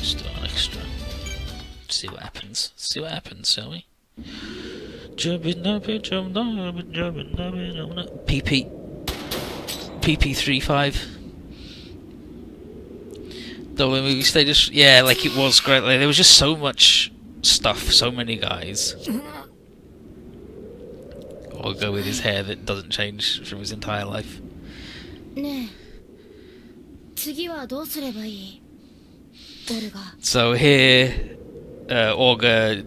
Start extra. See what happens. See what happens, shall we? PP35. The movies, they just, yeah, like it was great. Like, there was just so much stuff, so many guys. Or go with his hair that doesn't change from his entire life. So here, Orga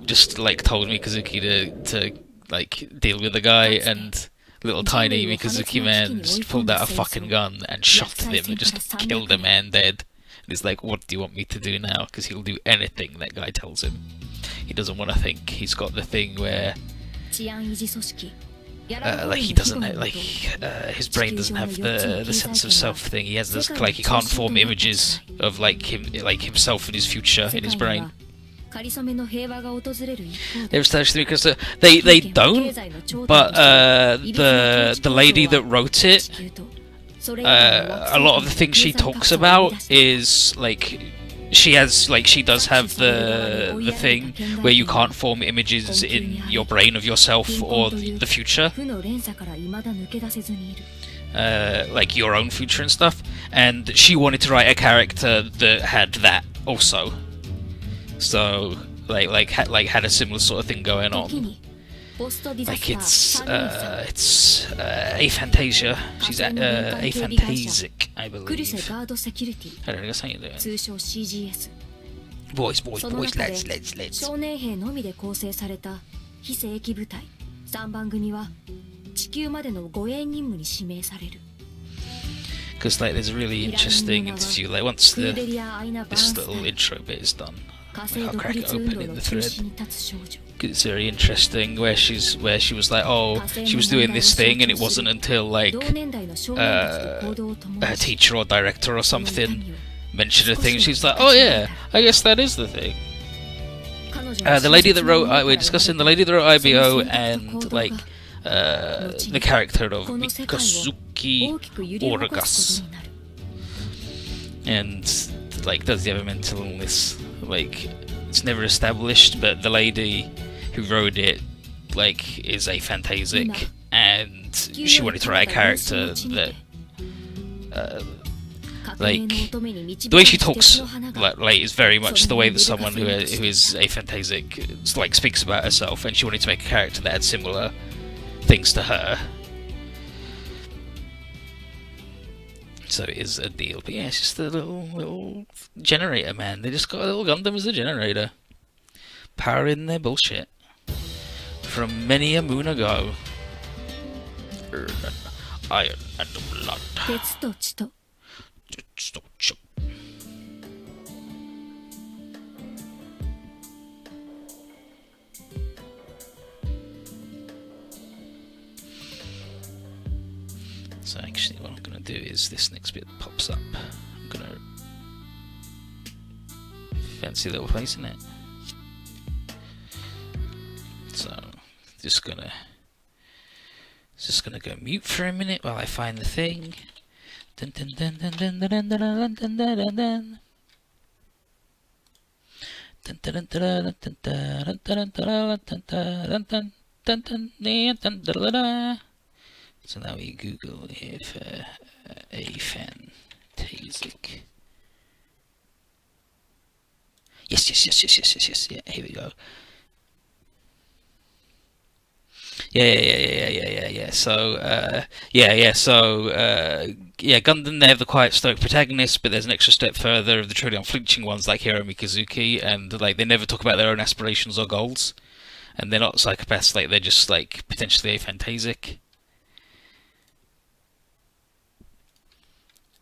just like told Mikazuki to like deal with the guy, and little tiny Mikazuki man just pulled out a fucking gun and shot them and just killed the man dead. And he's like, what do you want me to do now? Because he'll do anything that guy tells him. He doesn't want to think. He's got the thing where like he doesn't like his brain doesn't have the sense of self thing. He has this, like, he can't form images of like himself and his future in his brain. They've established because they don't, but the lady that wrote it, a lot of the things she talks about is like she does have the thing where you can't form images in your brain of yourself or the future, like your own future and stuff. And she wanted to write a character that had that also. So like had a similar sort of thing going on. Like it's aphantasia. She's aphantasic, I believe. I don't know, that's how you do it. Boys, lads. Because like there's a really interesting interview. Like once this little intro bit is done, I'll crack it open in the thread. It's very interesting where she was like, oh, she was doing this thing, and it wasn't until like a teacher or director or something mentioned a thing. She's like, oh yeah, I guess that is the thing. The lady that wrote, we're discussing the lady that wrote IBO and like the character of Mikazuki Orgas, and like does he have a mental illness? Like it's never established, but the lady who wrote it like is aphantasic, and she wanted to write a character that like the way she talks like is very much the way that someone who is aphantasic like speaks about herself, and she wanted to make a character that had similar things to her. So it is a deal, but yeah, it's just a little generator, man. They just got a little Gundam as a generator, powering their bullshit from many a moon ago. Iron and blood. So actually what I'm going to do is this next bit pops up. I'm going to fancy little place in it. So just gonna go mute for a minute while I find the thing. Dun, dun, dun, dun, dun, dun, dun, dun, dun, dun, dun, dun, dun. Dun, dun, dun, dun, dun, dun, dun, dun, dun, dun, dun, dun. So now we Google if aphantasic. Yes. Yeah, here we go. Yeah. So, Gundam, they have the quiet, stoic protagonist, but there's an extra step further of the truly unflinching ones like Hiro Mikazuki, and like they never talk about their own aspirations or goals, and they're not psychopaths. Like they're just like potentially aphantasic,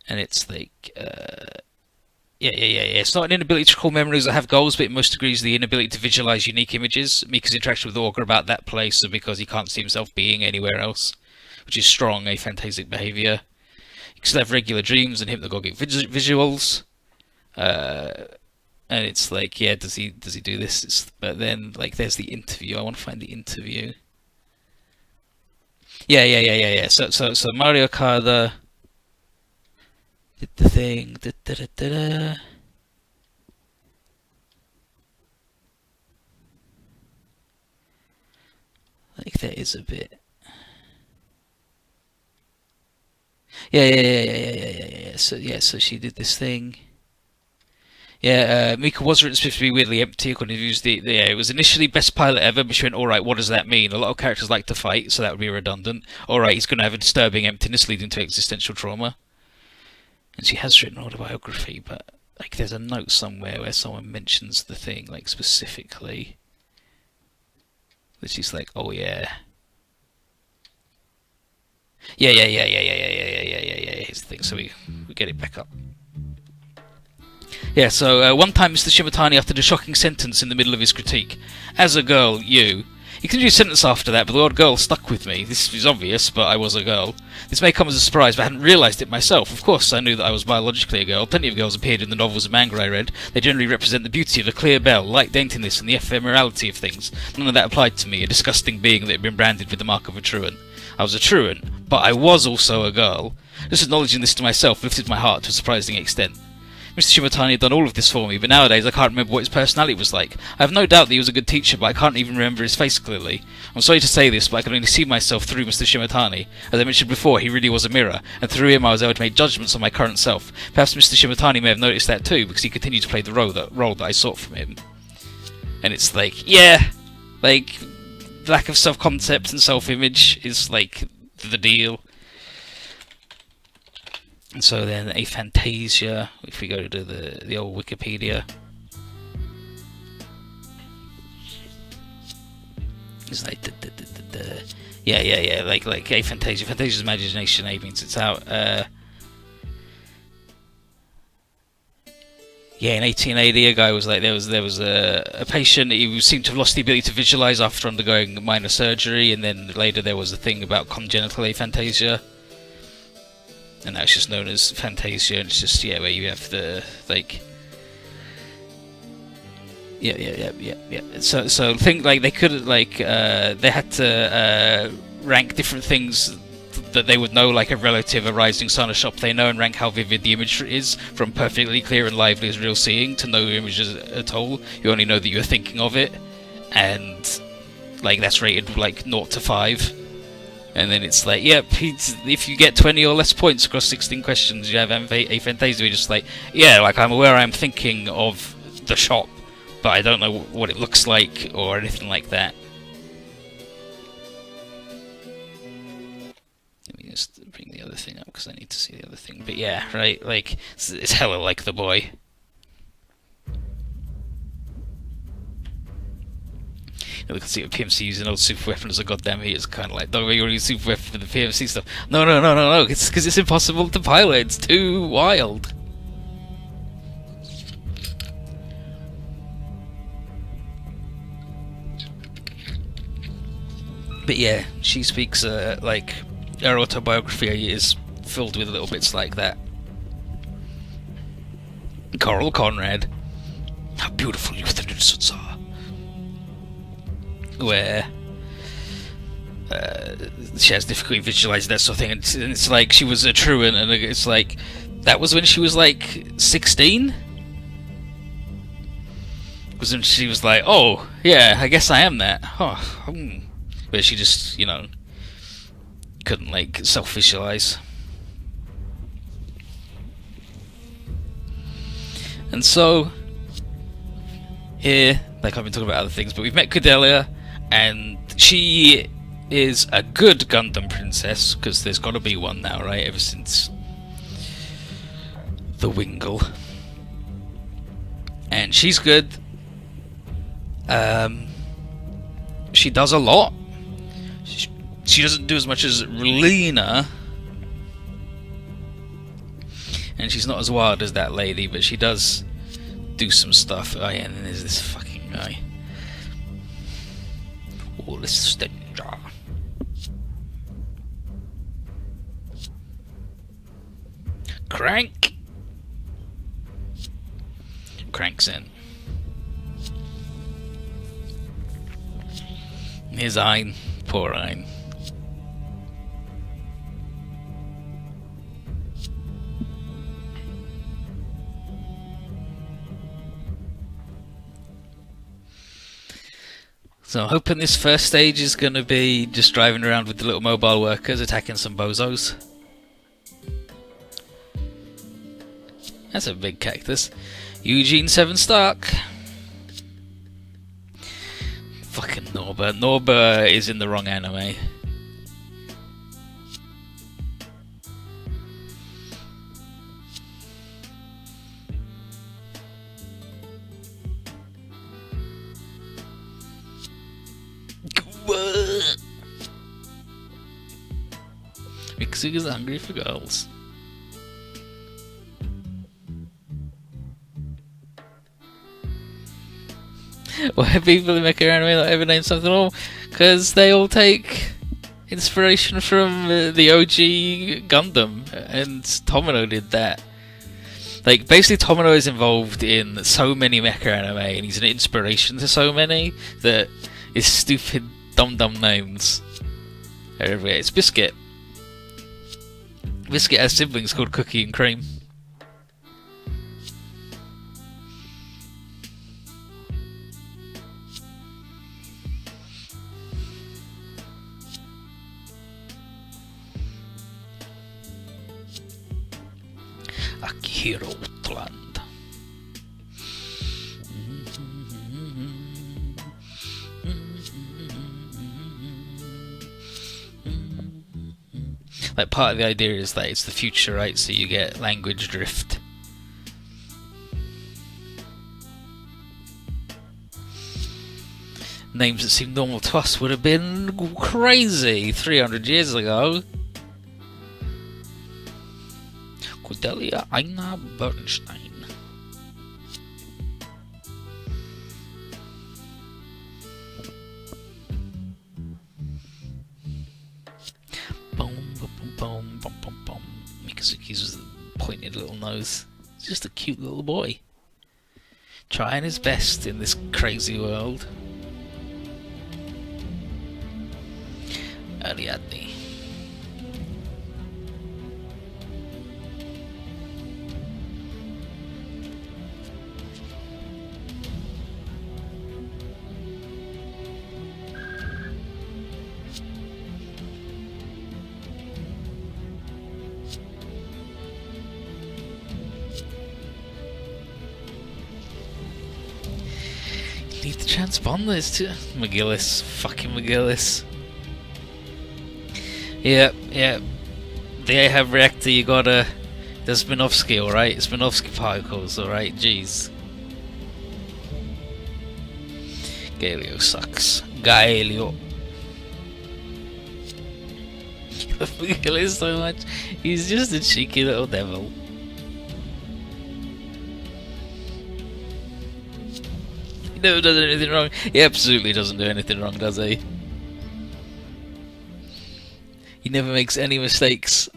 and it's like. Yeah. It's not an inability to recall memories that have goals, but in most degrees the inability to visualize unique images. Mika's interaction with Orga about that place, and because he can't see himself being anywhere else, which is strong aphantasic behavior. He can still have regular dreams and hypnagogic visuals. And it's like, yeah, does he do this? But then, like, there's the interview. I want to find the interview. Yeah. So Mario Kart did the thing. Da, da, da, da, da. Like there is a bit. Yeah. So she did this thing. Yeah, Mika was written supposed to be weirdly empty according to views. Yeah, it was initially best pilot ever, but she went, alright, what does that mean? A lot of characters like to fight, so that would be redundant. Alright, he's going to have a disturbing emptiness leading to existential trauma. And she has written an autobiography, but like there's a note somewhere where someone mentions the thing, like specifically. That she's like, oh yeah. Yeah. Here's the thing, so we get it back up. Yeah, so one time Mr. Shimatani uttered a shocking sentence in the middle of his critique. As a girl, you. He continued a sentence after that, but the word girl stuck with me. This is obvious, but I was a girl. This may come as a surprise, but I hadn't realised it myself. Of course, I knew that I was biologically a girl. Plenty of girls appeared in the novels and manga I read. They generally represent the beauty of a clear belle, light daintiness, and the ephemerality of things. None of that applied to me, a disgusting being that had been branded with the mark of a truant. I was a truant, but I was also a girl. Just acknowledging this to myself lifted my heart to a surprising extent. Mr. Shimatani had done all of this for me, but nowadays I can't remember what his personality was like. I have no doubt that he was a good teacher, but I can't even remember his face clearly. I'm sorry to say this, but I can only see myself through Mr. Shimatani. As I mentioned before, he really was a mirror, and through him I was able to make judgments on my current self. Perhaps Mr. Shimatani may have noticed that too, because he continued to play the role that I sought from him. And it's like, yeah, like, lack of self-concept and self-image is like the deal. And so then aphantasia, if we go to the old Wikipedia, it's like yeah, like aphantasia. Aphantasia is imagination. A means it's out. Yeah, in 1880, a guy was like there was a patient. He seemed to have lost the ability to visualize after undergoing minor surgery, and then later there was a thing about congenital aphantasia. And now it's just known as Fantasia, and it's just, yeah, where you have the, like... Yeah. So think, like, they could, like, they had to rank different things that they would know, like a relative, a rising sun, a shop they know, and rank how vivid the image is, from perfectly clear and lively as real seeing to no images at all. You only know that you're thinking of it, and, like, that's rated, like, 0 to 5. And then it's like, yep, if you get 20 or less points across 16 questions, you have aphantasia. You're just like, yeah, like I'm aware I'm thinking of the shop, but I don't know what it looks like or anything like that. Let me just bring the other thing up because I need to see the other thing. But yeah, right, like, it's hella like the boy. Look, see what PMC using an old super weapon as a goddamn heat. It's kind of like, don't make a super weapon for the PMC stuff. No. It's because it's impossible to pilot. It's too wild. But yeah, she speaks like her autobiography is filled with little bits like that. Coral Conrad, how beautiful you the innocents are. Where she has difficulty visualizing that sort of thing, and it's like she was a truant, and it's like that was when she was like 16. Was when she was like, oh yeah, I guess I am that. But she just, you know, couldn't like self-visualize. And so here, like I've been talking about other things, but we've met Cordelia. And she is a good Gundam princess, because there's got to be one now, right? Ever since the Wingle. And she's good. She does a lot. She doesn't do as much as Relina. And she's not as wild as that lady, but she does do some stuff. Oh yeah, and then there's this fucking guy. Crank's in. Here's Ein. Poor Ein. So I'm hoping this first stage is going to be just driving around with the little mobile workers attacking some bozos. That's a big cactus. Eugene 7 Stark. Fucking Norba. Norba is in the wrong anime. Mixing is hungry for girls. Why people who make an anime not ever name something all? Because they all take inspiration from the OG Gundam, and Tomino did that. Like, basically Tomino is involved in so many mecha anime, and he's an inspiration to so many that his stupid dumb names are everywhere. It's Biscuit. Biscuit has siblings called Cookie and Cream. Akihiro Utland. Like, part of the idea is that it's the future, right? So you get language drift. Names that seem normal to us would have been crazy 300 years ago. Cordelia Aina Bernstein. Boom, boom, boom, boom, boom, boom. Mikazuki's pointed little nose. He's just a cute little boy, trying his best in this crazy world. Ariadne. Need to transpond this to McGillis. Fucking McGillis. Yep. The Ahab reactor, you gotta... There's Minovsky, alright? It's Minovsky particles, alright? Jeez. Galio sucks. Galio. I love McGillis so much. He's just a cheeky little devil. He never does anything wrong. He absolutely doesn't do anything wrong, does he? He never makes any mistakes.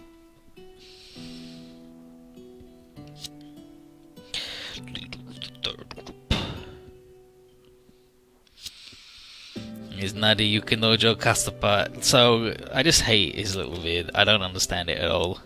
His Nadi Yukinojo Castapart. So, I just hate his little vid. I don't understand it at all.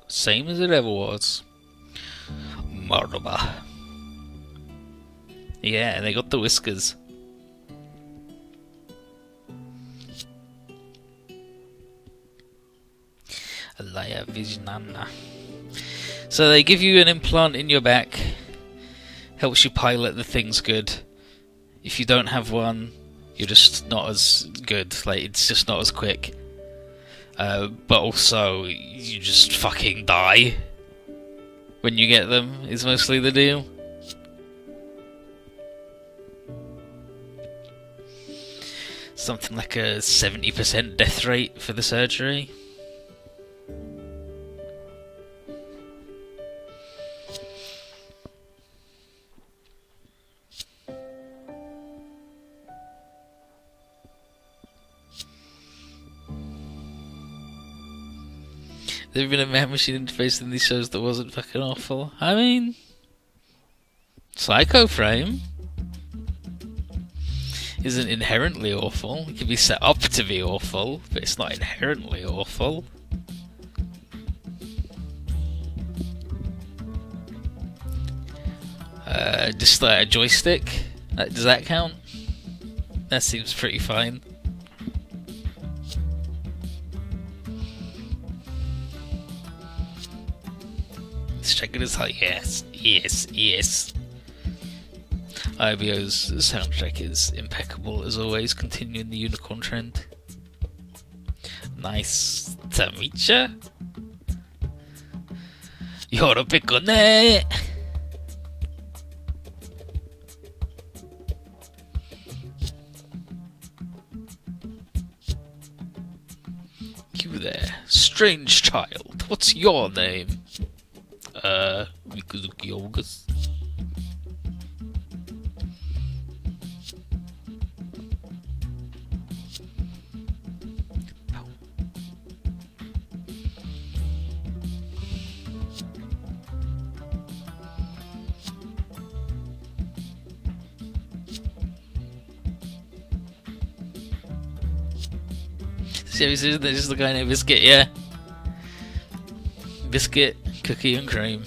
Same as it ever was. Marba. Yeah, they got the whiskers. Alaya Vijnana. So they give you an implant in your back. Helps you pilot the things good. If you don't have one, you're just not as good. Like, it's just not as quick. But also, you just fucking die when you get them, is mostly the deal. Something like a 70% death rate for the surgery. There'd been a man-machine interface in these shows that wasn't fucking awful. I mean, Psycho Frame isn't inherently awful. It can be set up to be awful, but it's not inherently awful. Just like a joystick. Does that count? That seems pretty fine. Let's check it as hell. Yes, yes, yes. IBO's soundtrack is impeccable as always, continuing the unicorn trend. Nice to meet ya. You're a picone. You there, strange child. What's your name? Mikuzuki August. Seriously, this is the guy named Biscuit, yeah. Biscuit, cookie and cream.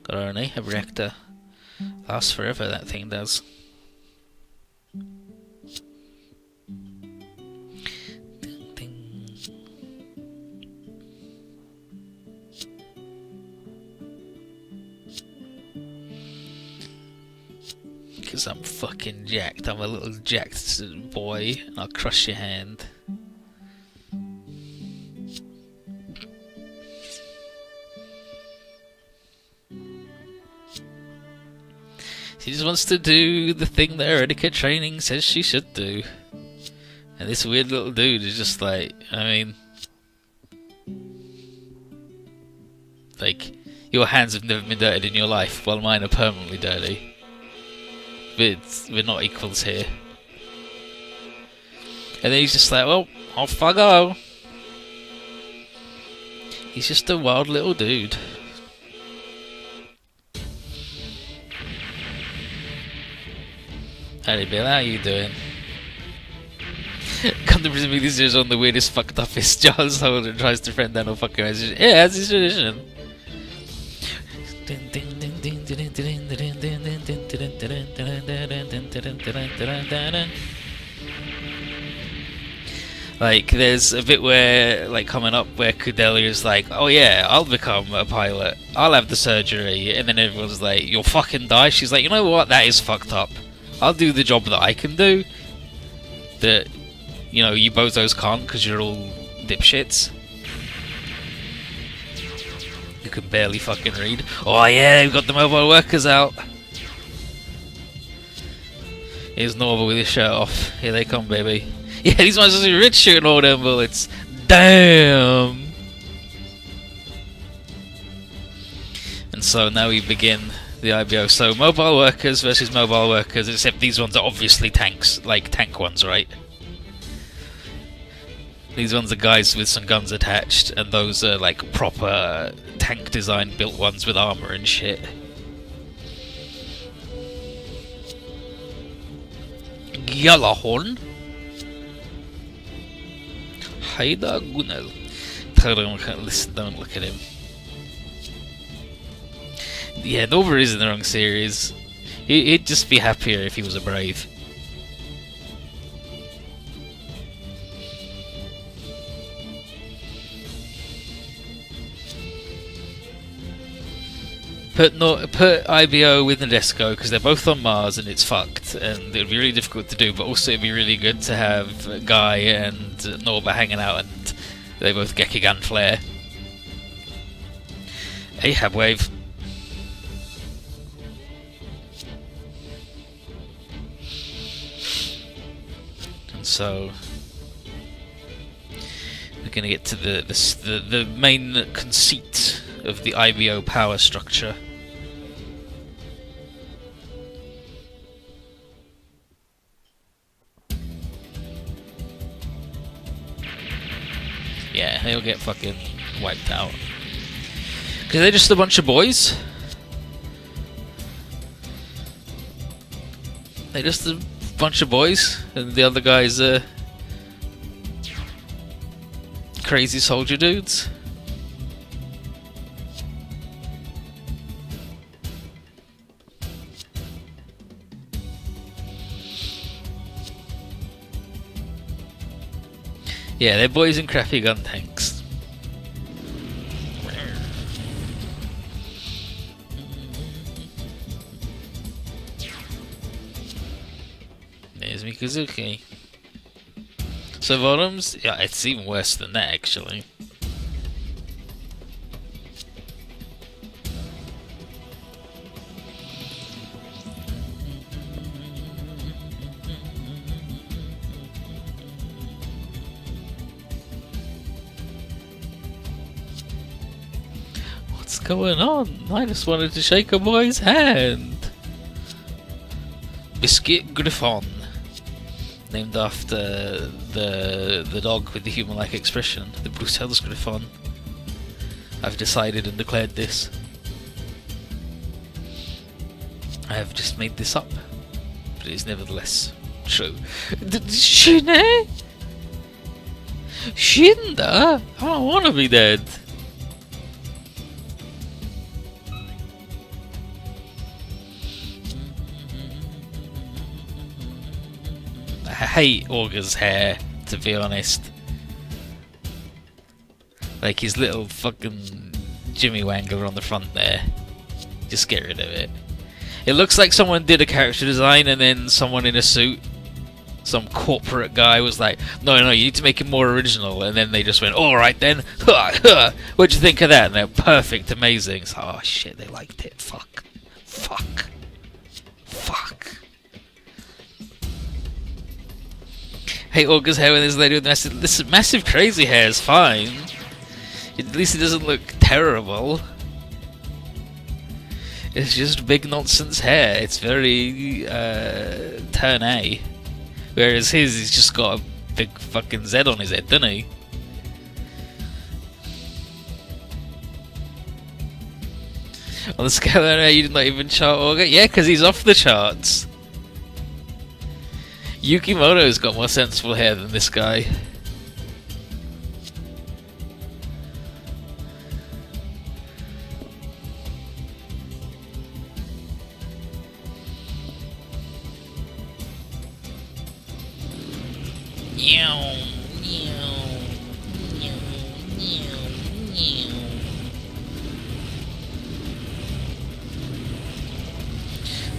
Got our a reactor. Lasts forever, that thing does. Because I'm fucking jacked. I'm a little jacked boy, and I'll crush your hand. She just wants to do the thing that her etiquette training says she should do. And this weird little dude is just like, I mean... like, your hands have never been dirtied in your life, while mine are permanently dirty. We're not equals here. And then he's just like, well, off I go. He's just a wild little dude. Howdy Bill, how you doing? Come to presumably this is on the weirdest fucked uppest Charles Holden tries to friend down a fucking message. Yeah, that's his tradition. Like, there's a bit where, like, coming up where Cordelia's like, oh yeah, I'll become a pilot. I'll have the surgery. And then everyone's like, you'll fucking die. She's like, you know what? That is fucked up. I'll do the job that I can do. That, you know, you bozos can't because you're all dipshits. You can barely fucking read. Oh yeah, we've got the mobile workers out. Here's Norva with his shirt off. Here they come, baby. Yeah, these ones are rich shooting all them bullets. Damn! And so now we begin the IBO. So mobile workers versus mobile workers, except these ones are obviously tanks, like tank ones, right? These ones are guys with some guns attached, and those are like proper tank design built ones with armor and shit. Yellowhorn. Haida Gunel. Listen, don't look at him. Yeah, Nova is in the wrong series. He'd just be happier if he was a brave. Put IBO with Nadesco because they're both on Mars and it's fucked, and it would be really difficult to do. But also it'd be really good to have Guy and Norba hanging out and They both Gekigan flare. Ahab wave. And so we're going to get to the main conceit of the IBO power structure. Yeah, they'll get fucking wiped out. Because they're just a bunch of boys. They're just a bunch of boys, and the other guys are crazy soldier dudes. Yeah, they're boys in crappy gun tanks. There's Mikazuki. So bottoms, yeah, it's even worse than that actually. What's going on? I just wanted to shake a boy's hand. Biscuit Griffon, named after the dog with the human-like expression, the Bruxelles Griffon. I've decided and declared this. I have just made this up, but it is nevertheless true. Shine? Shinda? I don't want to be dead. I hate Augur's hair, to be honest. Like his little fucking Jimmy Wangler on the front there. Just get rid of it. It looks like someone did a character design and then someone in a suit, some corporate guy, was like, no, you need to make it more original. And then they just went, alright then. What'd you think of that? And they're perfect, amazing. So, oh shit, they liked it. Fuck. Hey, Augur's hair when this lady with this massive crazy hair is fine. At least it doesn't look terrible. It's just big nonsense hair. It's very turn A. Whereas he's just got a big fucking Z on his head, doesn't he? On the scale of you did not even chart Augur? Yeah, because he's off the charts. Yukimoto's got more sensible hair than this guy.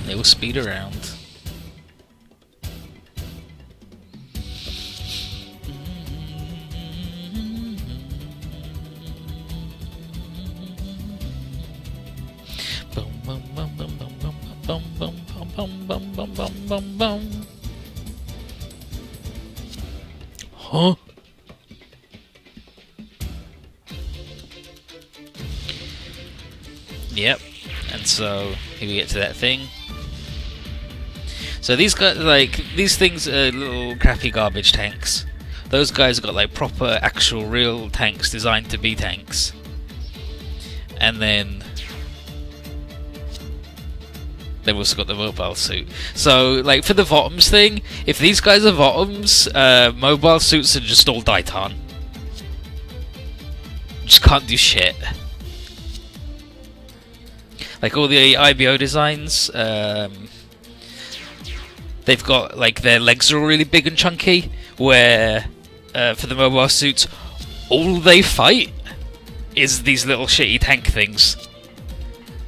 They will speed around. Huh? Yep. And so here we get to that thing. So these guys, like, these things are little crappy garbage tanks. Those guys have got like proper, actual, real tanks designed to be tanks. And then they've also got the mobile suit. So, like, for the Votoms thing, if these guys are Votoms, mobile suits are just all Daitan. Just can't do shit. Like, all the IBO designs, they've got, like, their legs are all really big and chunky, where, for the mobile suits, all they fight is these little shitty tank things.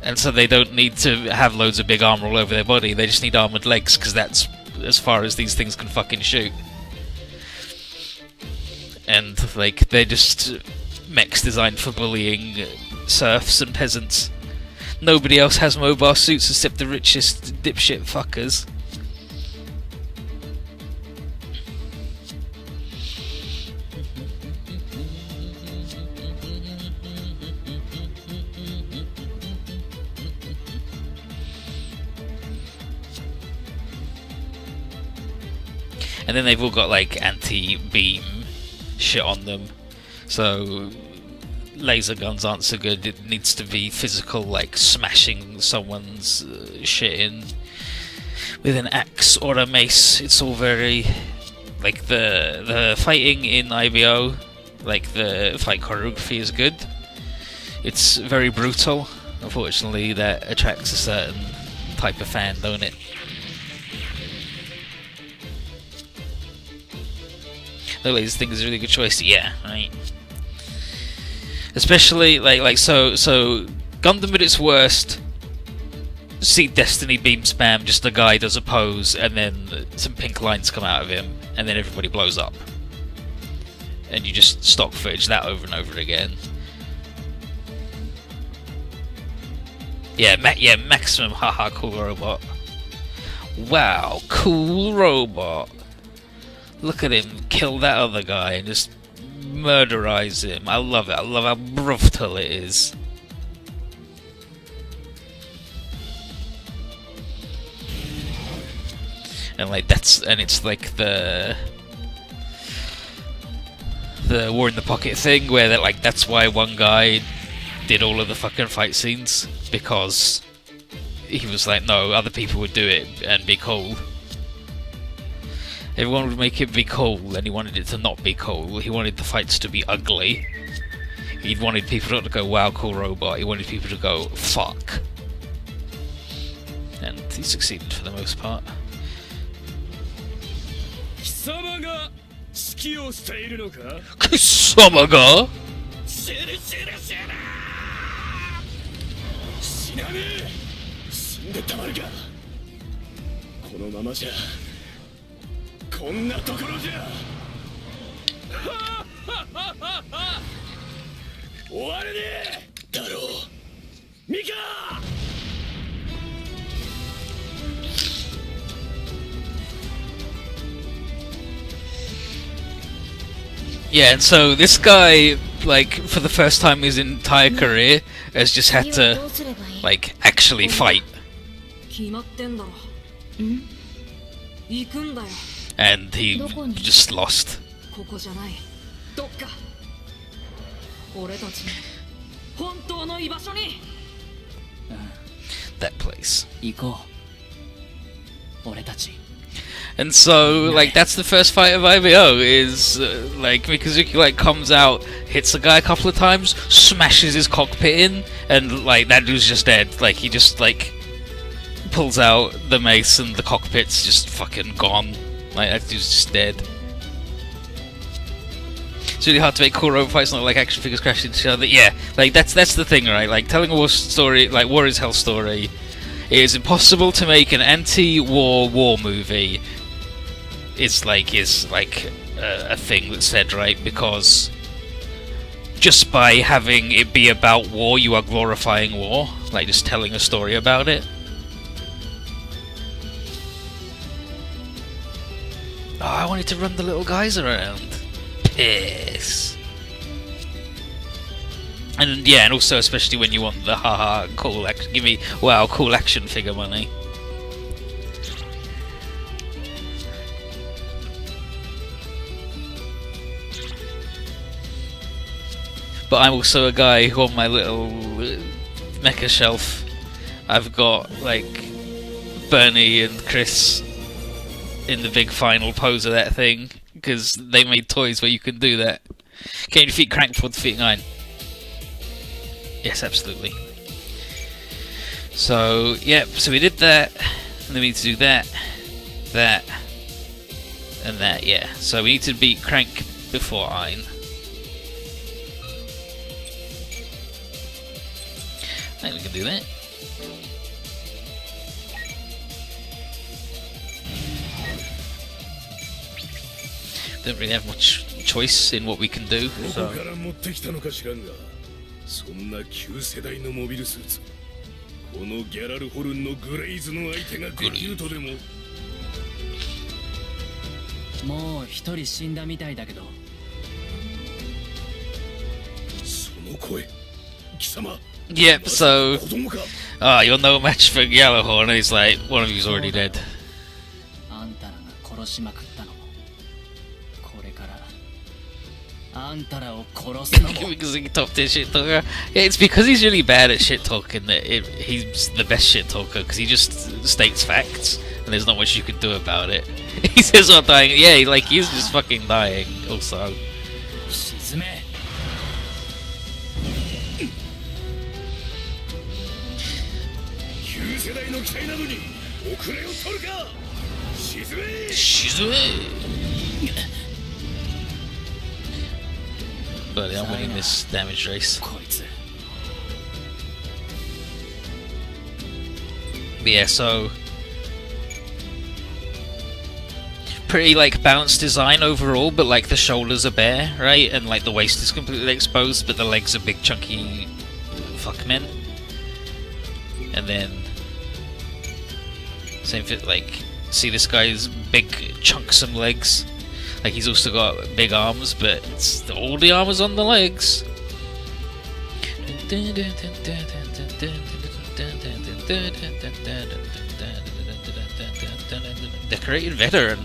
And so they don't need to have loads of big armor all over their body, they just need armored legs, because that's as far as these things can fucking shoot. and like they're just mechs designed for bullying serfs and peasants. Nobody else has mobile suits except the richest dipshit fuckers. And then they've all got like anti-beam shit on them, so laser guns aren't so good. It needs to be physical, like smashing someone's shit in with an axe or a mace. It's all very like the fighting in IBO, like the fight choreography is good. It's very brutal. Unfortunately, that attracts a certain type of fan, don't it? The laser thing is a really good choice. Yeah, right. Especially so Gundam at its worst. See Destiny beam spam, just the guy does a pose and then some pink lines come out of him and then everybody blows up. And you just stock footage that over and over again. Yeah, maximum haha cool robot. Wow, cool robot. Look at him kill that other guy and just murderize him. I love it. I love how brutal it is. And like it's like the War in the Pocket thing where that like that's why one guy did all of the fucking fight scenes, because he was like, no, other people would do it and be cool. Everyone would make it be cool, and he wanted it to not be cool. He wanted the fights to be ugly. He wanted people not to go, wow, cool robot. He wanted people to go, fuck. And he succeeded for the most part. Kisama ga? Yeah, and so this guy, like, for the first time in his entire career, has just had to, like, actually fight. And he just lost. That place. And so, like, that's the first fight of IBO, is, like, Mikazuki, like, comes out, hits the guy a couple of times, smashes his cockpit in, and, like, that dude's just dead. Like, he just, like, pulls out the mace and the cockpit's just fucking gone. Like, that dude's just dead. It's really hard to make cool robot fights, not like action figures crashing into each other. Yeah, like, that's the thing, right? Like, telling a war story, like, War is Hell story, it is impossible to make an anti-war war movie. It's like a thing that's said, right? Because just by having it be about war, you are glorifying war. Like, just telling a story about it. Oh, I wanted to run the little guys around. Piss. And yeah, and also especially when you want the haha cool action, give me wow cool action figure money. But I'm also a guy who on my little mecha shelf, I've got like Bernie and Chris in the big final pose of that thing, because they made toys where you can do that. Can you defeat Crank before defeating Iron? Yes, absolutely. So, yep, so we did that, and then we need to do that, that, and that, yeah. So we need to beat Crank before Iron. I think we can do that. Don't really have much choice in what we can do. So. そんな旧世代のモビルスーツこのギャラルホルンのグレイズの相手ができるとでももう一人死んだみたいだけどその声貴様 Yep, so you'll know a match for Yellowhorn, and he's like, one of you's already dead. あんたらが殺しまくったのもこれからあんたらを殺すのも Because he top tier shit talker. Yeah, it's because he's really bad at shit talking that he's the best shit talker, because he just states facts and there's not much you can do about it. He says I'm dying. Yeah, like he's just fucking dying also. 沈め旧世代の機体なのに遅れを取るか沈め沈め But I'm winning this damage race. こいつ But yeah, so pretty like balanced design overall, but like the shoulders are bare, right? And like the waist is completely exposed, but the legs are big chunky fuckmen. And then same fit, like see this guy's big chunksome legs. Like he's also got big arms, but it's all the armor's on the legs. Decorated veteran.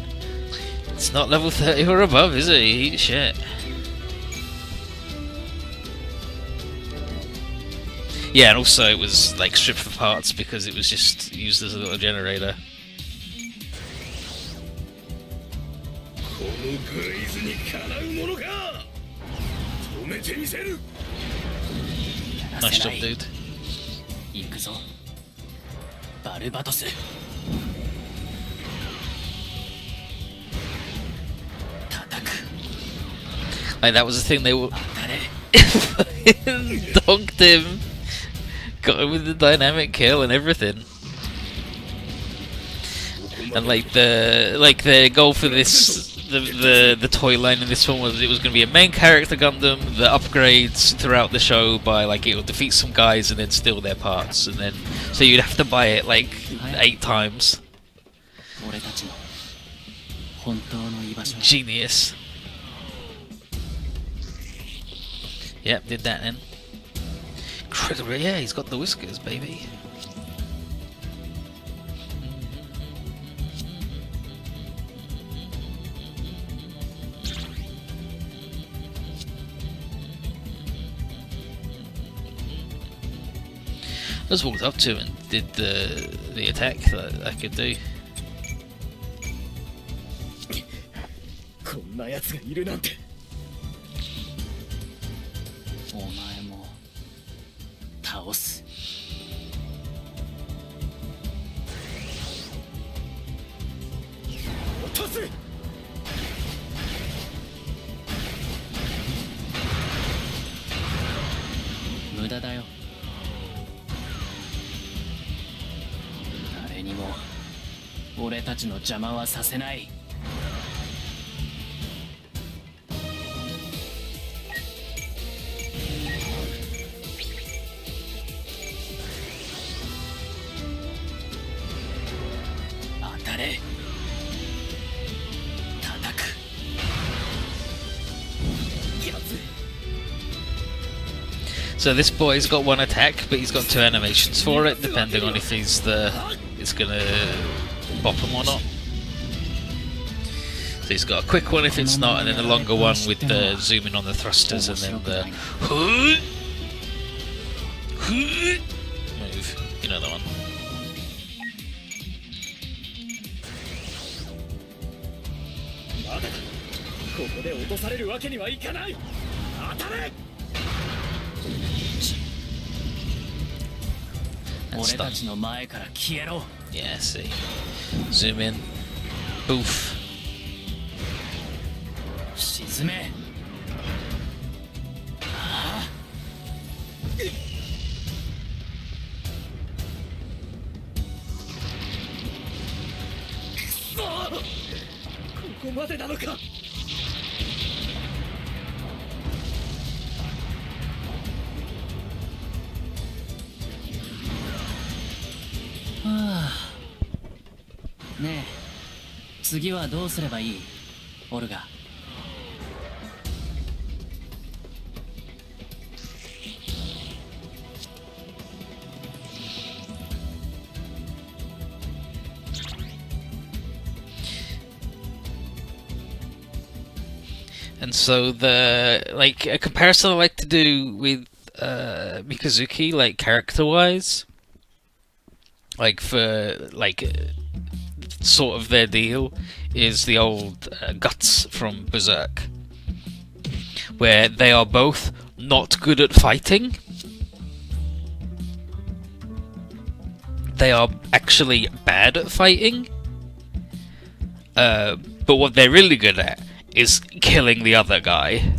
It's not level 30 or above, is it? Eat shit. Yeah, and also it was like stripped for parts because it was just used as a little generator. このグレイズにかなうものか止めてみせる Nice job, dude. 行くぞバルバトス Like that was the thing they were donked him. Got him with the dynamic kill and everything. And like the goal for this the toy line in this one was it was going to be a main character Gundam that upgrades throughout the show by like it will defeat some guys and then steal their parts, and then so you'd have to buy it like 8 times. Genius. Yep, did that then. Incredible, yeah, he's got the whiskers, baby. I just walked up to him and did the attack that I could do. こんな奴がいるなんてお前も倒す落とせ無駄だよ誰にも俺たちの邪魔はさせない当たれ叩く So this boy's got 1 attack, but he's got 2 animations for it, depending on if it's gonna bop him or not. So he's got a quick one if it's not, and then a longer one with the zooming on the thrusters, and then the move. You know the one. まだだここで落とされるわけにはいかない当たれ And 俺た stun. ちの前から消えろ Yeah, see. Zoom in. Boof. 沈めああここまでなのか次はどうすればいいオルガ。And so a comparison I like to do with Mikazuki, like character-wise, like for sort of their deal, is the old Guts from Berserk, where they are both not good at fighting. They are actually bad at fighting, but what they're really good at is killing the other guy.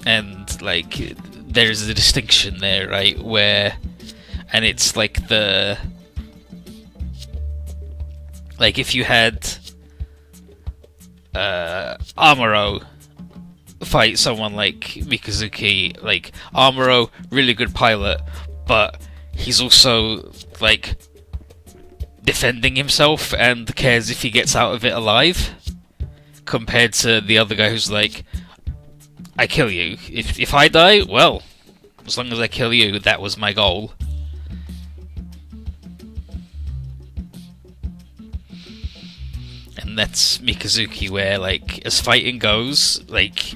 And like there's a distinction there, right, where, and it's like if you had Amuro fight someone like Mikazuki, like Amuro, really good pilot, but he's also like defending himself and cares if he gets out of it alive, compared to the other guy who's like, I kill you. If I die, well, as long as I kill you, that was my goal. And that's Mikazuki, where, like, as fighting goes, like,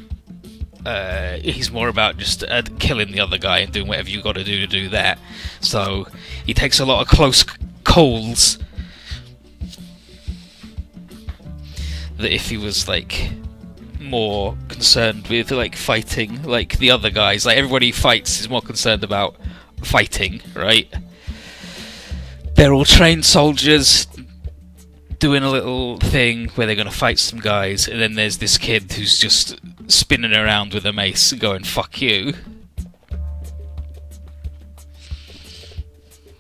he's more about just killing the other guy and doing whatever you gotta do to do that. So, he takes a lot of close calls that if he was, like, more concerned with, like, fighting, like the other guys, like, everybody who fights is more concerned about fighting, right? They're all trained soldiers doing a little thing where they're gonna fight some guys, and then there's this kid who's just spinning around with a mace going, fuck you.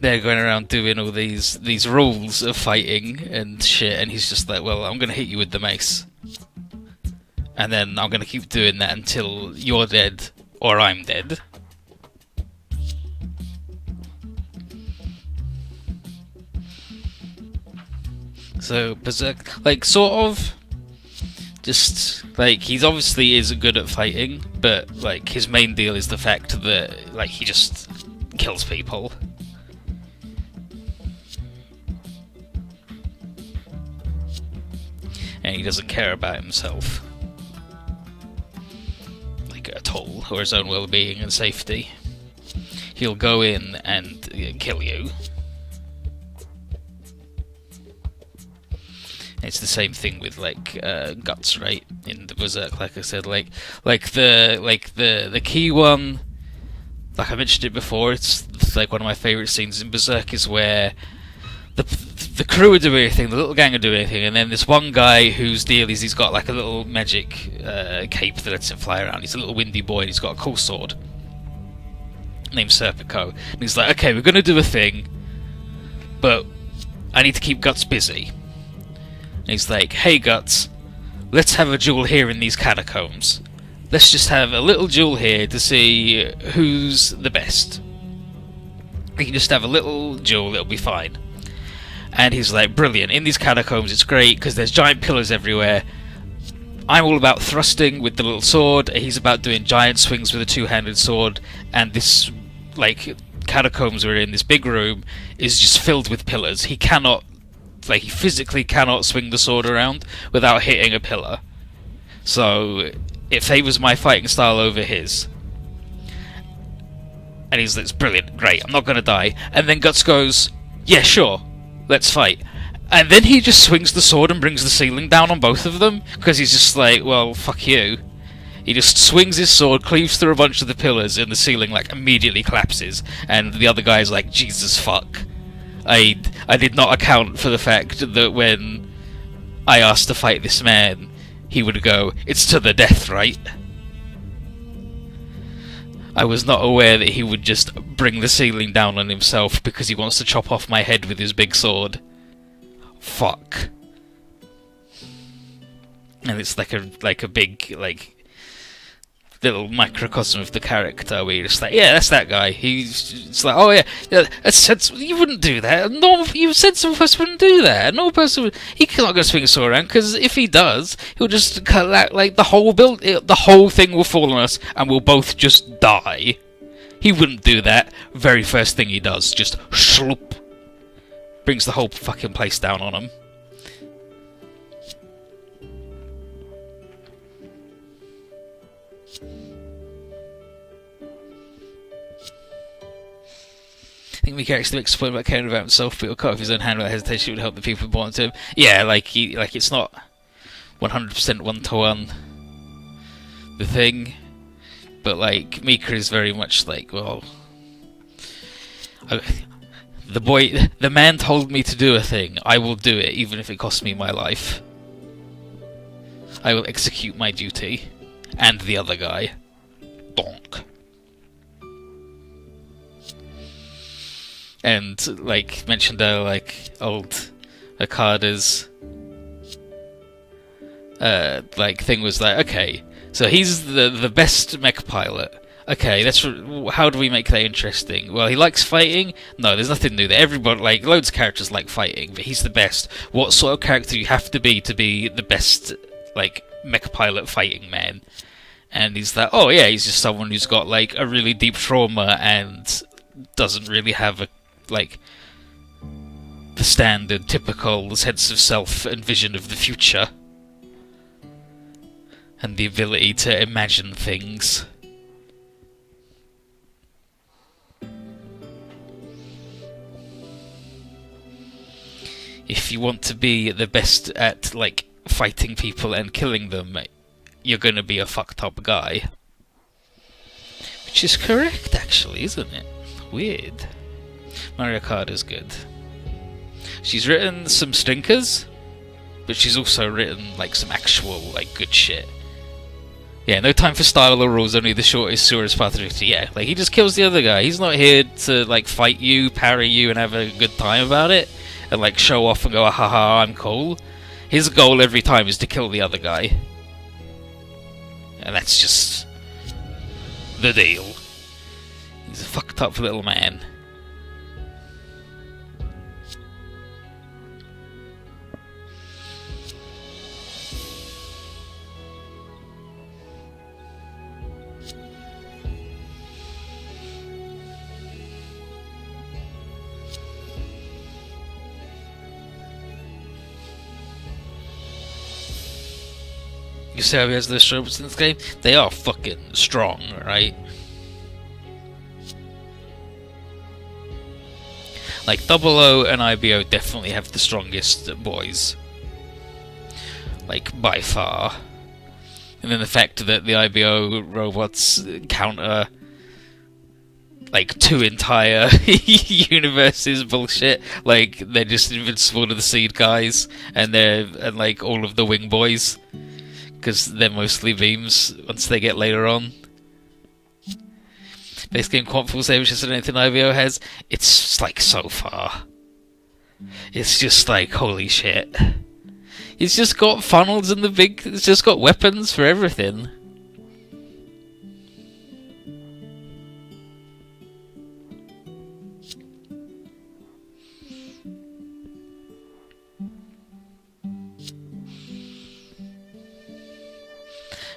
They're going around doing all these rules of fighting and shit, and he's just like, well, I'm gonna hit you with the mace. And then I'm gonna keep doing that until you're dead, or I'm dead. So, Berserk, like, sort of, just, like, he's obviously is good at fighting, but, like, his main deal is the fact that, like, he just kills people. And he doesn't care about himself, like, at all, or his own well-being and safety. He'll go in and kill you. It's the same thing with, like, Guts, right? In the Berserk, like I said, like the key one, like I mentioned it before, it's like one of my favourite scenes in Berserk is where the crew are doing anything, the little gang are doing anything, and then this one guy whose deal is he's got like a little magic cape that lets him fly around. He's a little windy boy and he's got a cool sword named Serpico. And he's like, okay, we're going to do a thing, but I need to keep Guts busy. And he's like, hey Guts, let's have a duel here in these catacombs. Let's just have a little duel here to see who's the best. We can just have a little duel, it'll be fine. And he's like, brilliant, in these catacombs it's great because there's giant pillars everywhere. I'm all about thrusting with the little sword, he's about doing giant swings with a two-handed sword, and this, like, catacombs we're in, this big room, is just filled with pillars. He cannot, like, he physically cannot swing the sword around without hitting a pillar. So, it favours my fighting style over his. And he's like, it's brilliant, great, I'm not gonna die. And then Guts goes, yeah, sure, let's fight. And then he just swings the sword and brings the ceiling down on both of them, because he's just like, well, fuck you. He just swings his sword, cleaves through a bunch of the pillars, and the ceiling, like, immediately collapses. And the other guy's like, Jesus fuck. I did not account for the fact that when I asked to fight this man, he would go, it's to the death, right? I was not aware that he would just bring the ceiling down on himself because he wants to chop off my head with his big sword. Fuck. And it's like a big, like, little microcosm of the character where you're just like, yeah, that's that guy. He's it's like, oh yeah, a sensible. You wouldn't do that. You sensible person wouldn't do that. A normal person would. He cannot go swing a sword around because if he does, he'll just cut out, like the whole thing will fall on us, and we'll both just die. He wouldn't do that. Very first thing he does, just shloop, brings the whole fucking place down on him. I think Mika actually makes a point about caring about himself, but he'll cut off his own hand without hesitation. It would help the people important to him. Yeah, like it's not 100% one-to-one the thing, but like Mika is very much like, well, the man told me to do a thing. I will do it, even if it costs me my life. I will execute my duty, and the other guy. Donk. And, like, mentioned earlier, like, old Okada's, like, thing was like, okay, so he's the best mech pilot. Okay, how do we make that interesting? Well, he likes fighting? No, there's nothing new there. Everybody, like, loads of characters like fighting, but he's the best. What sort of character do you have to be the best, like, mech pilot fighting man? And he's like, oh yeah, he's just someone who's got, like, a really deep trauma and doesn't really have the standard, typical sense of self and vision of the future. And the ability to imagine things. If you want to be the best at, like, fighting people and killing them, you're gonna be a fucked up guy. Which is correct, actually, isn't it? Weird. Mario Kart is good. She's written some stinkers, but she's also written, like, some actual, like, good shit. Yeah, no time for style or rules, only the shortest, surest path to victory. Yeah, like, he just kills the other guy. He's not here to, like, fight you, parry you, and have a good time about it, and, like, show off and go, haha, I'm cool. His goal every time is to kill the other guy. And that's just the deal. He's a fucked up little man. You see how he has those robots in this game? They are fucking strong, right? Like, 00 and IBO definitely have the strongest boys. Like, by far. And then the fact that the IBO robots counter, like, 2 entire universes bullshit. Like, they're just invincible to the seed guys, and like, all of the wing boys. Because they're mostly beams once they get later on. Base game Quantum Saber is just anything IBO has. It's just, like, so far. It's just like, holy shit. It's just got funnels and it's just got weapons for everything.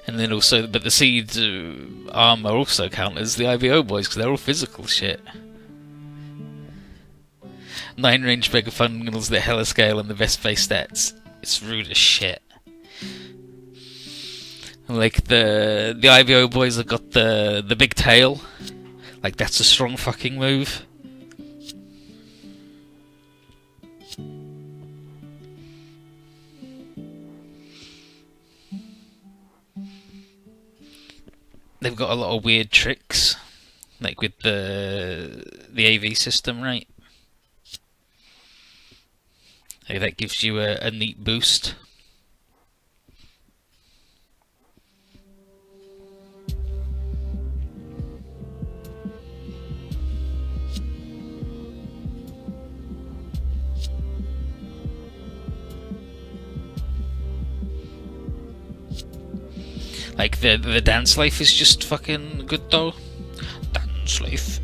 And then also, but the seed armor also count as the IBO boys because they're all physical shit. 9 range mega fundamentals, the hella scale, and the best base stats. It's rude as shit. Like the IBO boys have got the big tail. Like, that's a strong fucking move. They've got a lot of weird tricks, like with the AV system, right? Like, that gives you a neat boost. Like the dance life is just fucking good though. Dance life.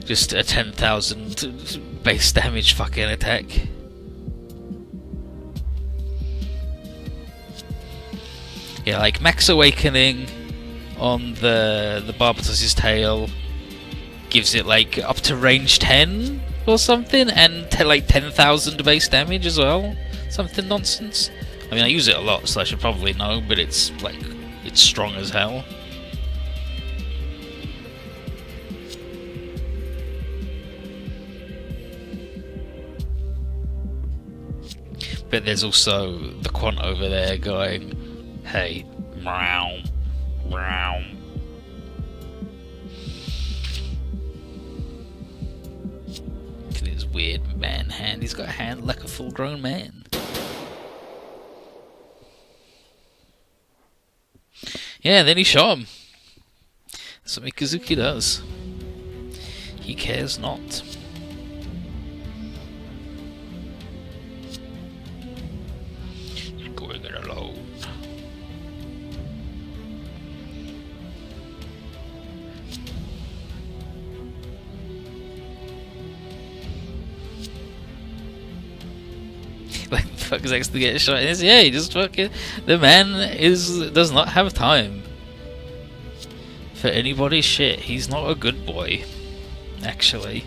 Just a 10,000 base damage fucking attack. Yeah, like Max Awakening on the Barbatos's tail gives it like up to range 10 or something, and like 10,000 base damage as well. Something nonsense. I mean, I use it a lot, so I should probably know, but it's like, it's strong as hell. But there's also the Quant over there going, hey, meow, meow. Look at his weird man hand. He's got a hand like a full-grown man. Yeah, then he shot him. That's what Mikazuki does. He cares not. Going it alone. Like, the fuck is next to get shot in this? Yeah, he just fucking... The man does not have time for anybody's shit. He's not a good boy, actually.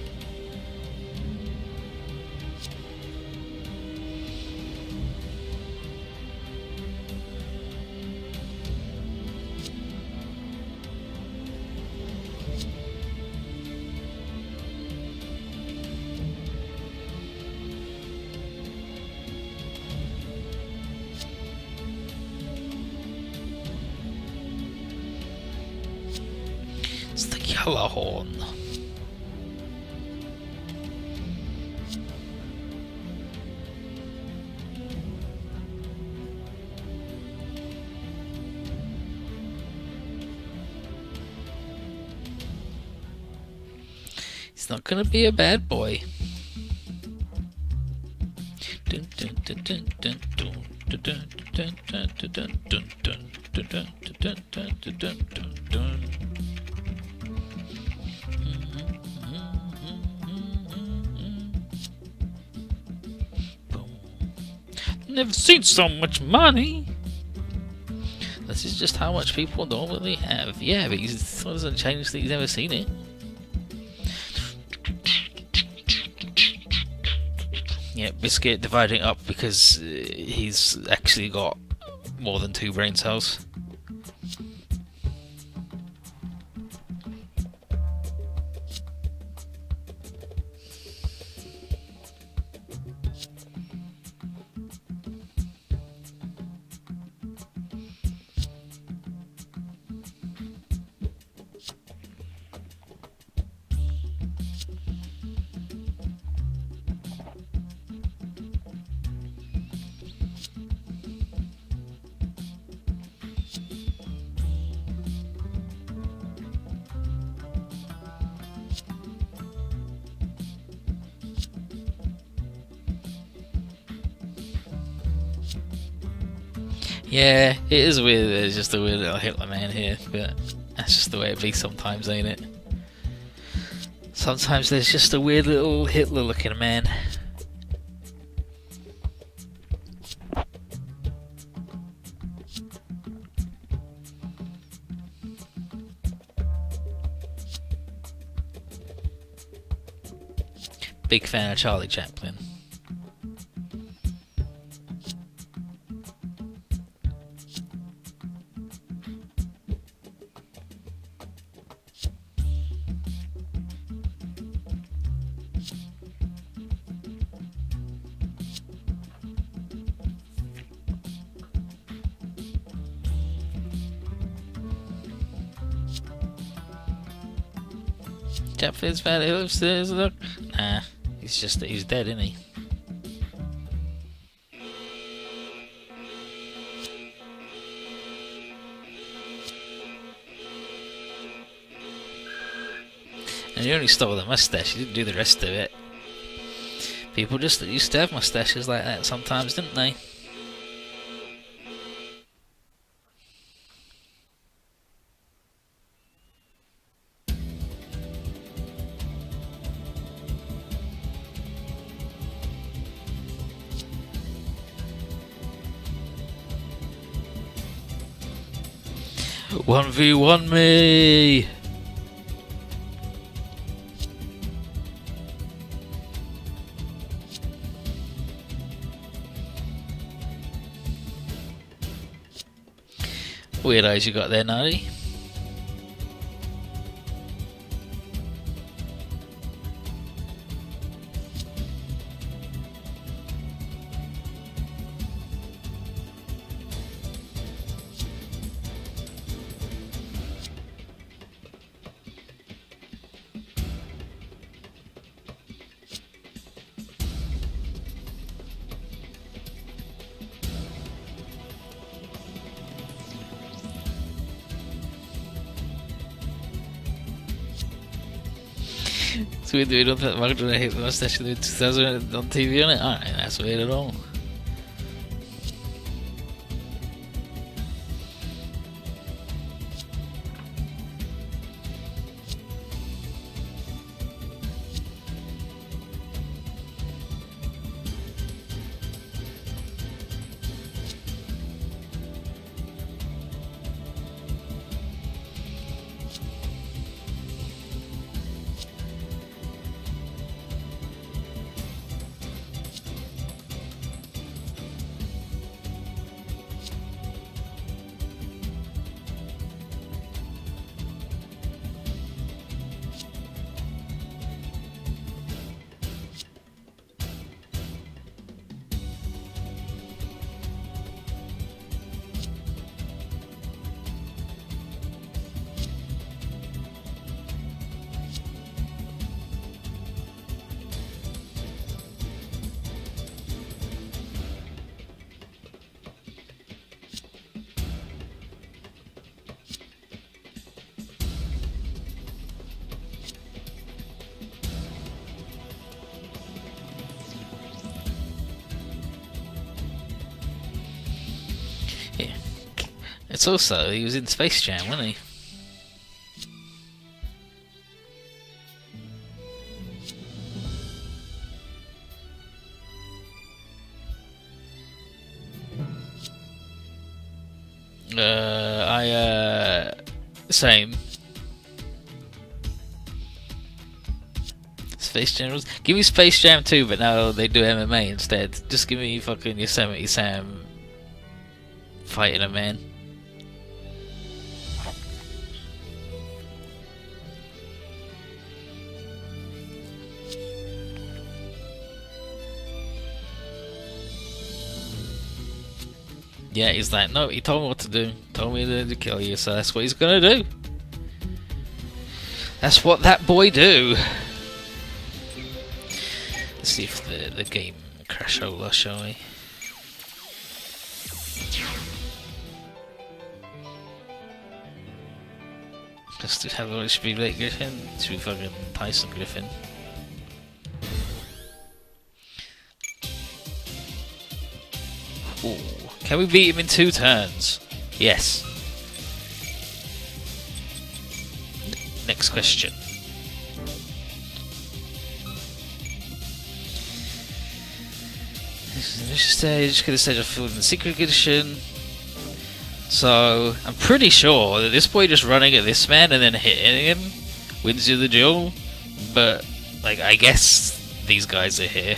It's the yellow horn. He's not gonna be a bad boy. Dun, dun, dun, dun, dun, dun, dun, dun, dun, dun, dun, dun, dun, dun, dun, dun, dun, dun, dun, dun. Never seen so much money. This is just how much people normally have. Yeah, but it doesn't change that he's never seen it. Yeah, Biscuit dividing up because he's actually got more than 2 brain cells. Yeah, it is weird. There's just a weird little Hitler man here, but that's just the way it be sometimes, ain't it? Sometimes there's just a weird little Hitler-looking man. Big fan of Charlie Chaplin. Chaplin's fan. He lives there. Look. Nah, he's dead, isn't he? And he only stole the mustache. He didn't do the rest of it. People just used to have mustaches like that sometimes, didn't they? 1v1 me! Weird eyes you got there, Nari. So we don't think Mark Jordan hit the mustache in 2000 on TV on it? Alright, that's weird at all. Yeah. It's also, he was in Space Jam, wasn't he? Same. Space Jam rules. Give me Space Jam 2, but now they do MMA instead. Just give me fucking Yosemite Sam fighting a man. Yeah, he's like, no, he told me what to do. Told me to kill you, so that's what he's gonna do. That's what that boy do. Let's see if the game crashola, shall we? Just to have a should be Blake Griffin, should be fucking Tyson Griffin. Ooh. Can we beat him in 2 turns? Yes. Next question. Stage, could have said I filled in the secret edition. So I'm pretty sure that this boy just running at this man and then hitting him wins you the duel. But like, I guess these guys are here.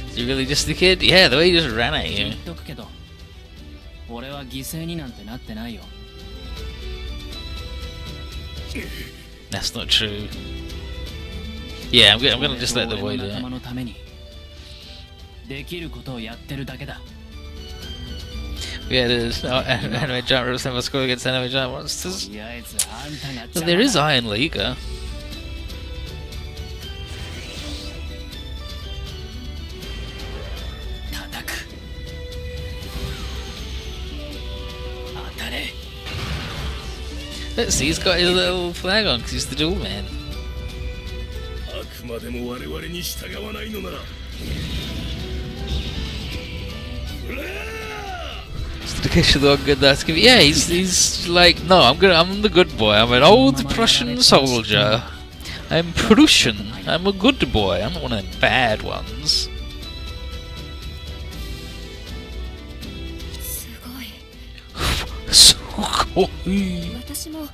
Is he really just the kid? Yeah, the way he just ran at you. That's not true. Yeah, I'm gonna just let the boy do it. Yeah, there's anime giant represent score against anime giant monsters. Well, there is Iron Liga. Let's see, he's got his little flag on because he's the duel man. Dedication to the good that's giving. Yeah, he's like, no, I'm the good boy. I'm an old Prussian soldier. I'm Prussian. I'm a good boy. I'm not one of them bad ones. すごい。すごい。私も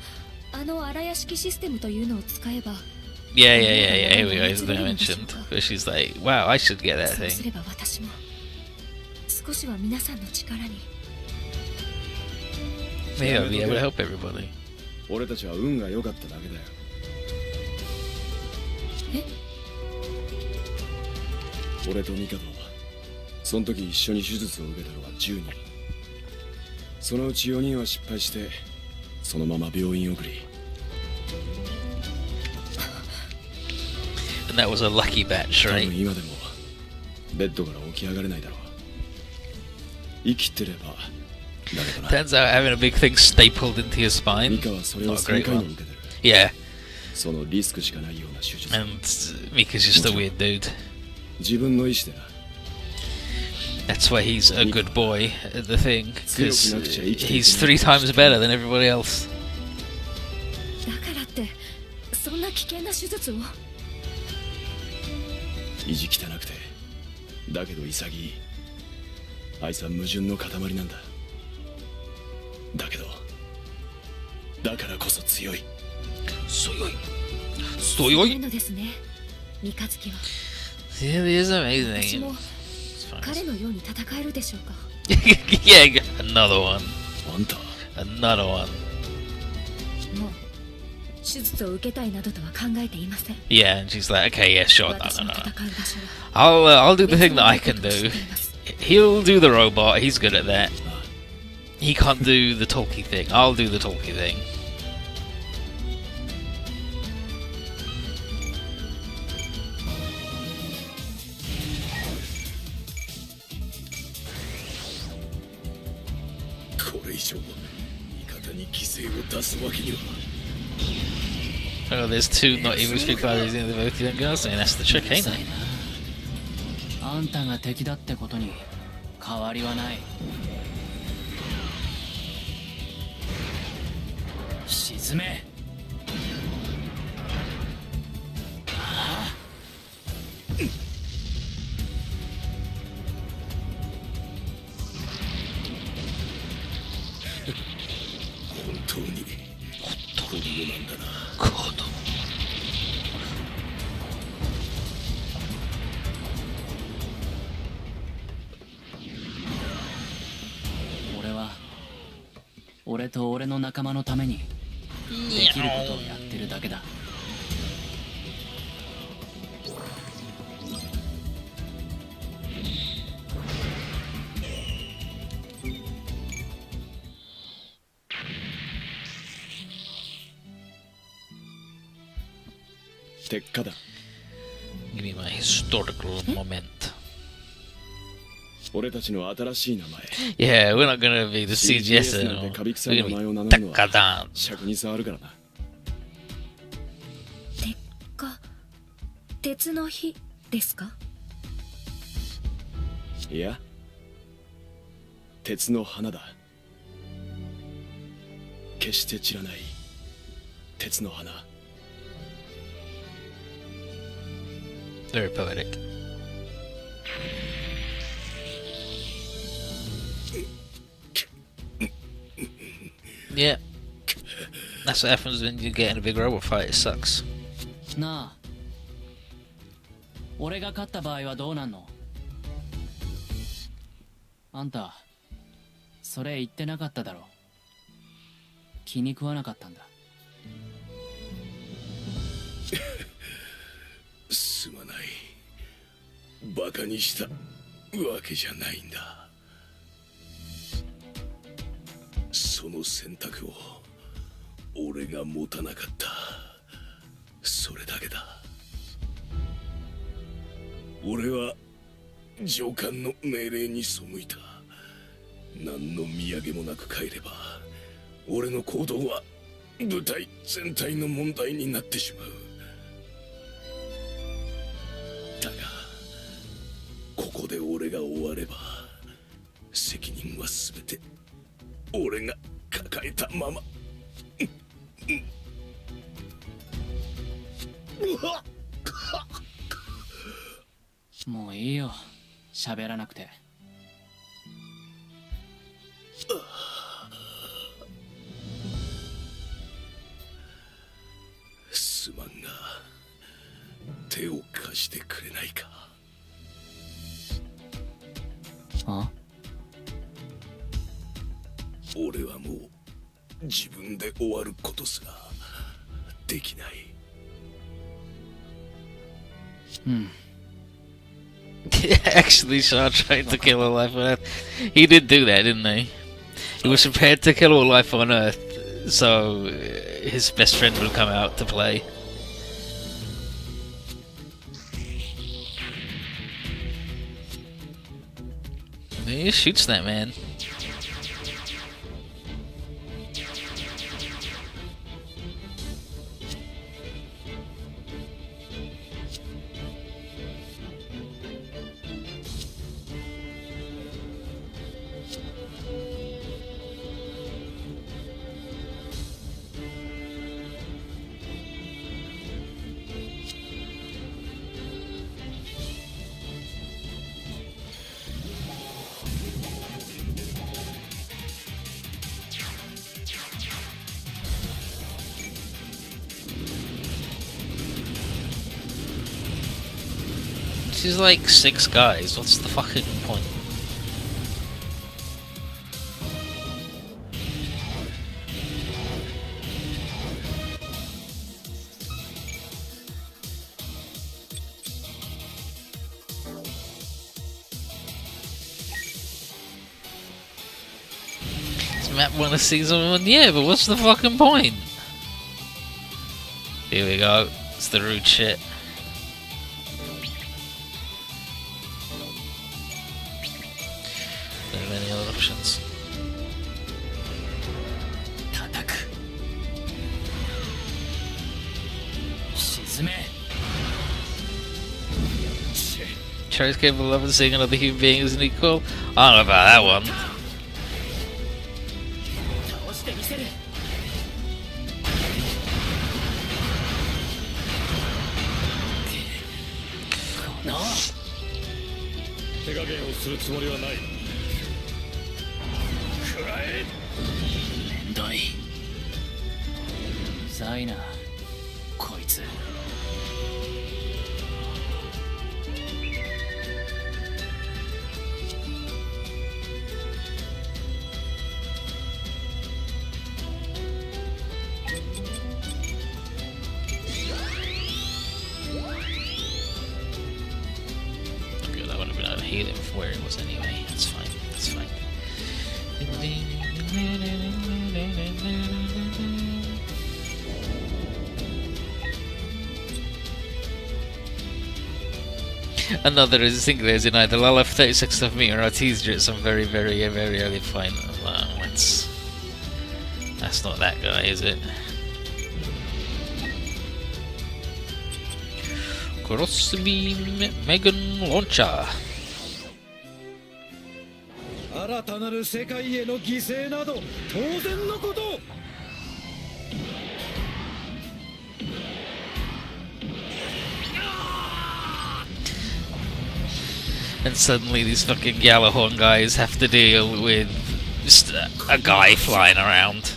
あの荒屋敷システムというのを使えば。Yeah. Here we go. As I mentioned, but she's like, "Wow, I should get that そうす thing." れば私も少しは皆さんの力に。 Maybe I'll be able to help everybody. 俺たちは運が良かっただけだよ。え？俺とミカとその時一緒に手術を受けたのは10人。そのうち4人は失敗してそのまま病院送り。 And that was a lucky batch, 多 right? 分今でもベッドから起き上がれないだろう。生きてればだけどな。 Turns out having a big thing stapled into your ミ spine. カはそれを Not a 3 great 回も one. 受けてる。 Yeah, そのリスクしかないような手術。 and Mika's just a weird dude. 自分の意思でな。 That's why he's a good boy at the thing, because he's 3 times better than everybody else. だからってそんな危険な手術を。意地汚くてだけど潔い。あいつは矛盾の塊なんだ。だけどだからこそ強い。強い。そう強い。いうのですね。三日月は。 Yeah, he is 私 amazing. も It's fine. 彼のように戦えるでしょうか。 Yeah, another one. あんた Another one. もう手術を受けたいなどとは考えていません。 Yeah, and she's like, okay, yeah, sure, 私 no. の戦う場所は I'll do the thing that I can 別の do. ことを知っています。 He'll do the robot. He's good at that. He can't do the talky thing. I'll do the talky thing. これ以上味方に犠牲を出すわけには。 Oh, there's 2 not even speak brothers in the both young girls. I mean, that's the trick, ain't it? あんたが敵だってことに変わりはない。沈め。本当に子供なんだな。 God. 俺は俺と俺の仲間のためにできることをやってるだけだ。鉄火だ。 Give me my historical moment. 俺たちの新しい名前。 Yeah, we're not gonna be the Sdgcr CGS なんて anymore. カビ臭い We're 名前 gonna を名 be 乗るのは Takadan. 尺に触るからな。鉄火、鉄の日ですか？いや鉄の花だ。決して散らない鉄の花。 Very poetic. Yeah. That's what happens when you get in a big robot fight. It sucks. なあ、俺が勝った場合はどうなんの？あんたそれ言ってなかっただろ。気に食わなかったんだ。すまない。バカにしたわけじゃないんだ。その選択を俺が持たなかった。それだけだ。俺は上官の命令に背いた。何の土産もなく帰れば俺の行動は部隊全体の問題になってしまう。だがここで俺が終われば責任は全て俺が抱えたまま。うわっもういいよ、喋らなくて。すまんが手を貸してくれないか。あ？俺はもう自分で終わることすらできない。うん。 Actually, Shaw tried to kill all life on Earth. He did do that, didn't he? He was prepared to kill all life on Earth, so his best friend would come out to play. He shoots that man. She's like 6 guys, what's the fucking point? Is map 1 of season 1? Yeah, but what's the fucking point? Here we go, it's the rude shit. There are many other options. 叩く。沈め。 Cherry's capable of seeing another human being isn't equal? I don't know about that one. 倒してみせる。この手加減をするつもりはない。食らえ。めんどい。うざいな、こいつ。Good, I wouldn't have been able to heal him from where he was anyway. That's fine, that's fine. Another single is in either Lala 36 of me or Artesia at some very early point. Well, that's not that guy, is it? Crossbeam Megan Launcher. 新たなる世界への犠牲など当然のこと。 And suddenly these fucking Gjallarhorn guys have to deal with just a guy flying around.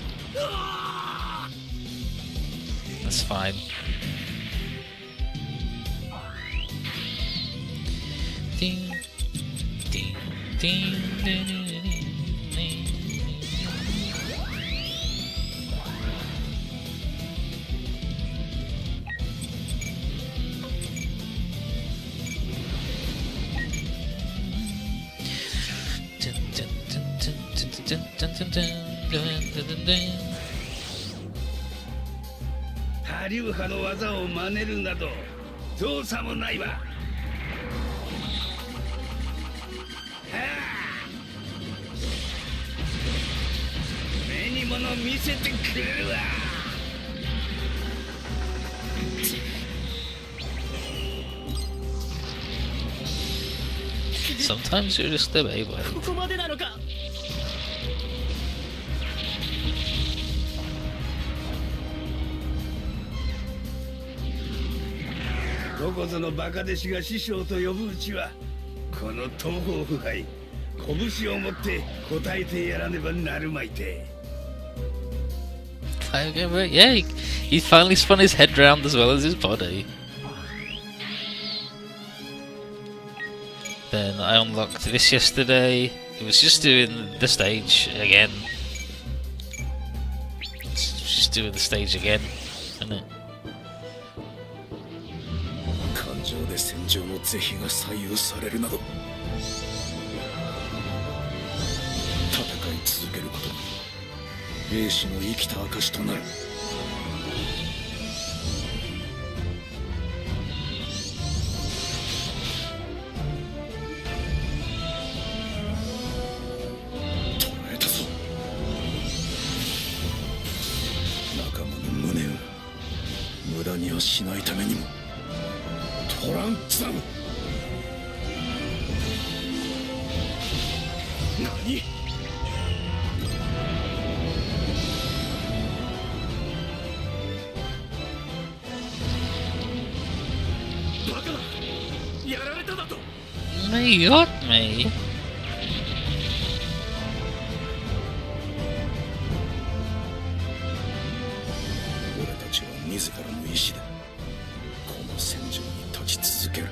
That's fine. Ding, ding, ding, ding, ding, ding. Dun, dun, dun, dun, dun, dun, dun, dun. ハリウハの技を真似るなど造作もないわ。はあ、目に物見せてくれるわ。 Sometimes you're just a baby. ここまでなのか。どどこぞのバカ弟子が師匠と呼ぶうちはこの東方腐敗拳を持って答えてやらねばなるまいて。 Yeah, he finally spun his head round as well as his body. Then I unlocked this yesterday. It was just doing the stage again. It's just doing the stage again, isn't it? 感情で戦場の是非が左右されるなど戦い続けることが兵士の生きた証となる。捕らえたぞ。仲間の無念を無駄にはしないためにもトランザム。何？バカだ！やられただと。You got me. 俺たちは自らの意志でこの戦場に立ち続ける。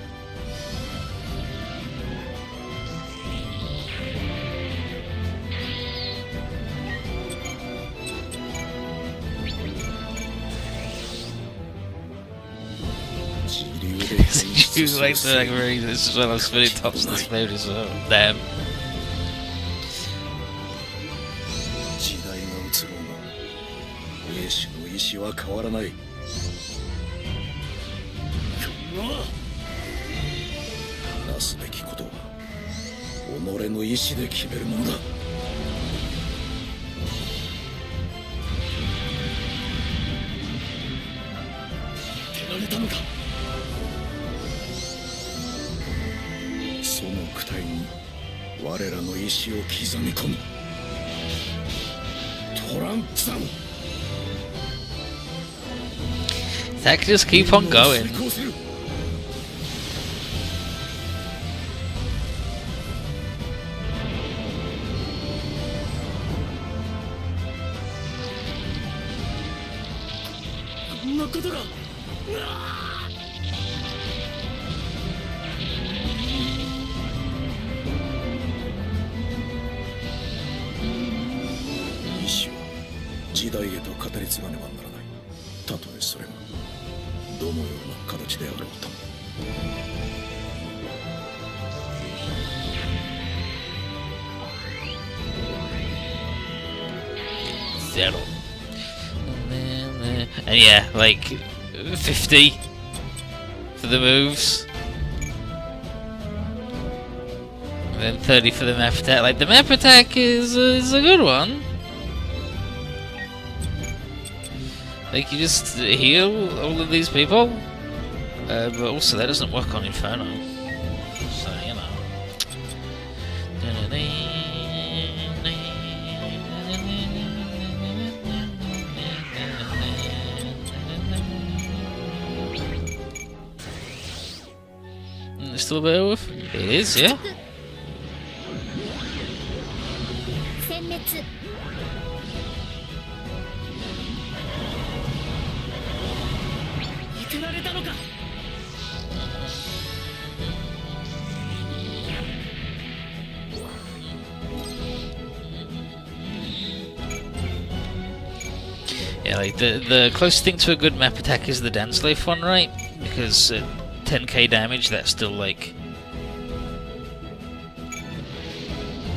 自流で She likes the like this as well as spinning tops in this mode as well. Damn. 時代が移ろうが兵士の意志は変わらない。なすべきことは己の意志で決めるものだ。手られたのか。その躯体に我らの意志を刻み込むトランザム。 That can just keep on going. 成功する。こんなことが。意志は時代へと語り継がねばならない。たとえそれがどのような形であろうとも。Zero. And yeah, like 50 for the moves. And then 30 for the map attack. Like the map attack is a good one. Like you just heal all of these people. But also that doesn't work on Inferno. So, you know. Still better with? It is, yeah. 殲滅。当てられたのか。Yeah, like the closest thing to a good map attack is the Dance Life one, right? Because 10k damage, that still like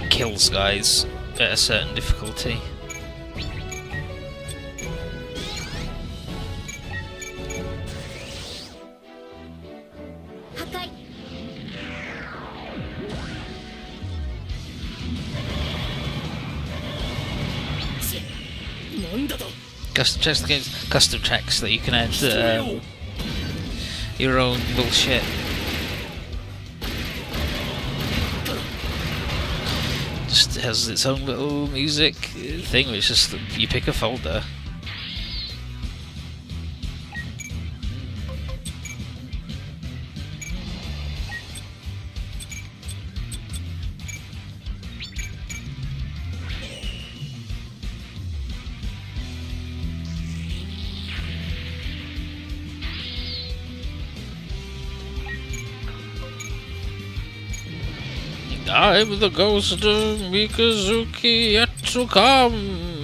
kills guys at a certain difficulty. Custom tracks that you can add your own bullshit. Just has its own little music thing, which just you pick a folder. I'm the ghost of Mikazuki yet to come.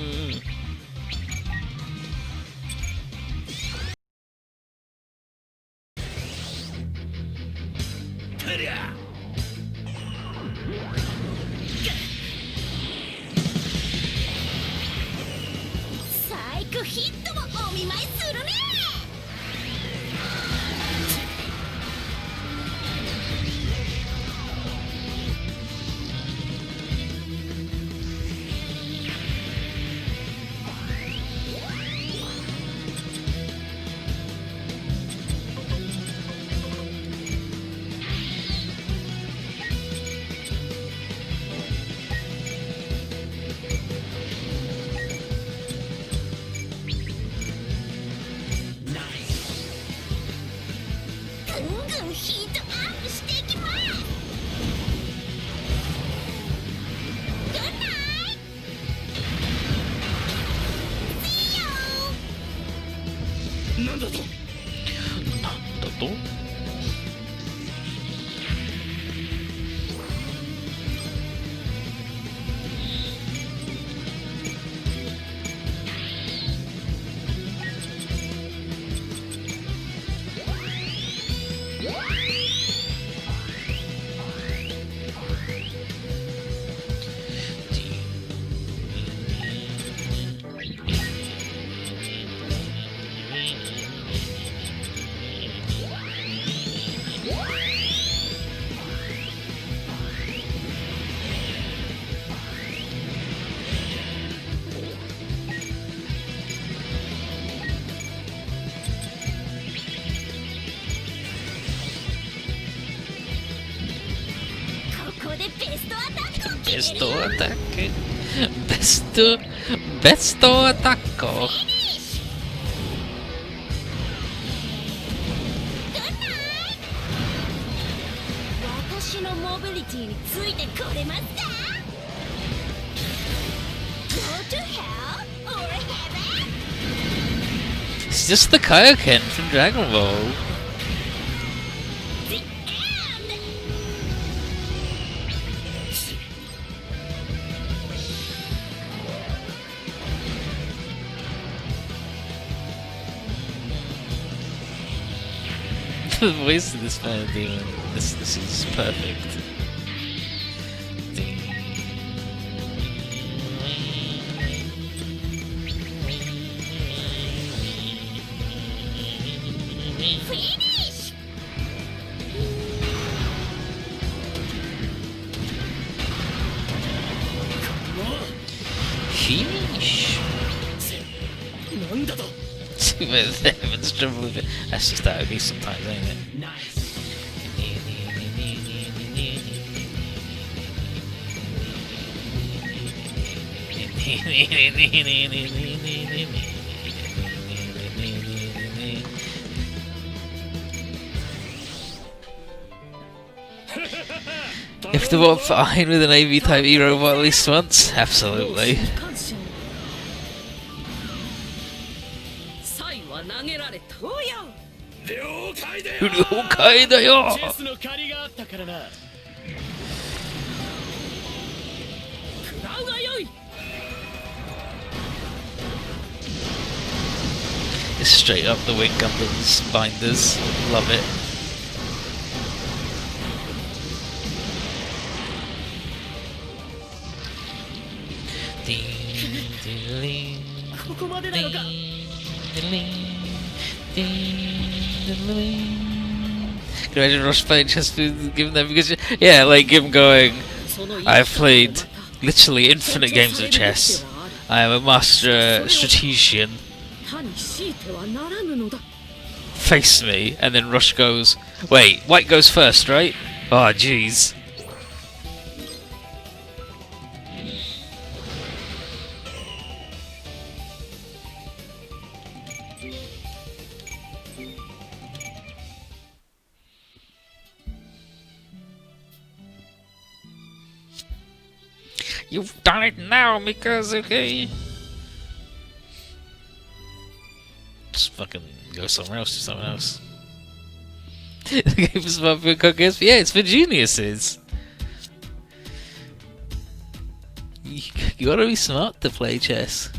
Besto attacco. Besto attacco. 私のモビリティについてくれますか Go to hell or heaven? It's just the Kaioken from Dragon Ball. The end! The voice of this man demon. This is perfect. Finish! Sheesh. なんだと Heaven's trouble with it. That's just how it be sometimes, ain't it? If they were fine with an AV type E robot at least once, absolutely. サイは投げられた。おや。了解だよ了解だよ。チェスの借りがあったからな。食らうがよい。 It's straight up the Wing Gundam's binders. Love it. Can ここまでなのか。 you imagine Rush playing chess with given that? Because, yeah, like him going, I've played literally infinite games of chess. I am a master strategician. 他に強いてはならぬのだ。 Face me, and then Rush goes, wait, White goes first, right? Oh, jeez. You've done it now, Mikazuki! Just fucking go somewhere else, do something else. The game is about being cookers, but yeah, it's for geniuses! You gotta be smart to play chess.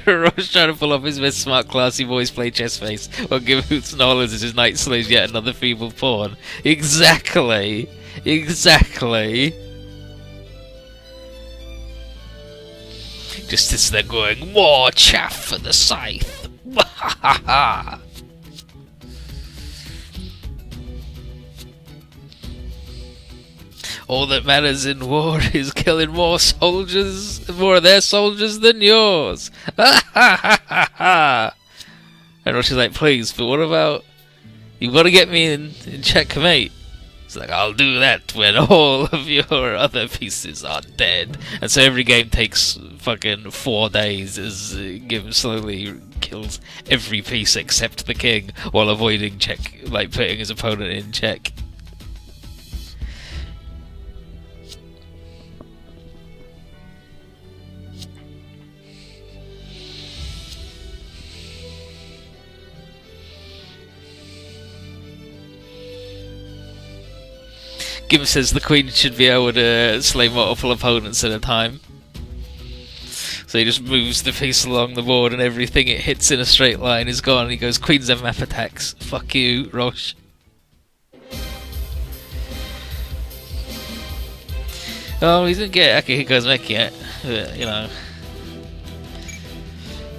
Rosh trying to pull off his best smart classy boys play chess face while giving Nolan as his knight slays yet another feeble pawn. Exactly. Exactly. Just as they're going, more chaff for the scythe. All that matters in war is killing more of their soldiers than yours. And Rosh is like, please, but what about, you gotta get me in checkmate. It's like, I'll do that when all of your other pieces are dead. And so every game takes fucking 4 days as Gim slowly kills every piece except the king while avoiding putting his opponent in check. Gim says the queen should be able to slay multiple opponents at a time. So he just moves the piece along the board and everything it hits in a straight line is gone. He goes, queens have map attacks. Fuck you, Rosh. Oh, he didn't get Akihiko's mech yet. But, you know.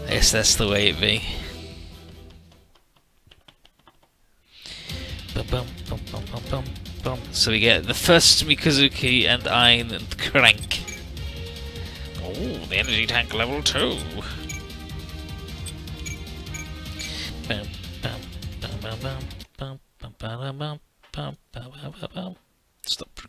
I guess that's the way it be. Bum, bum, bum, bum, bum, bum. So we get the first Mikazuki and Ein and Crank. Oh, the energy tank level 2. Stop.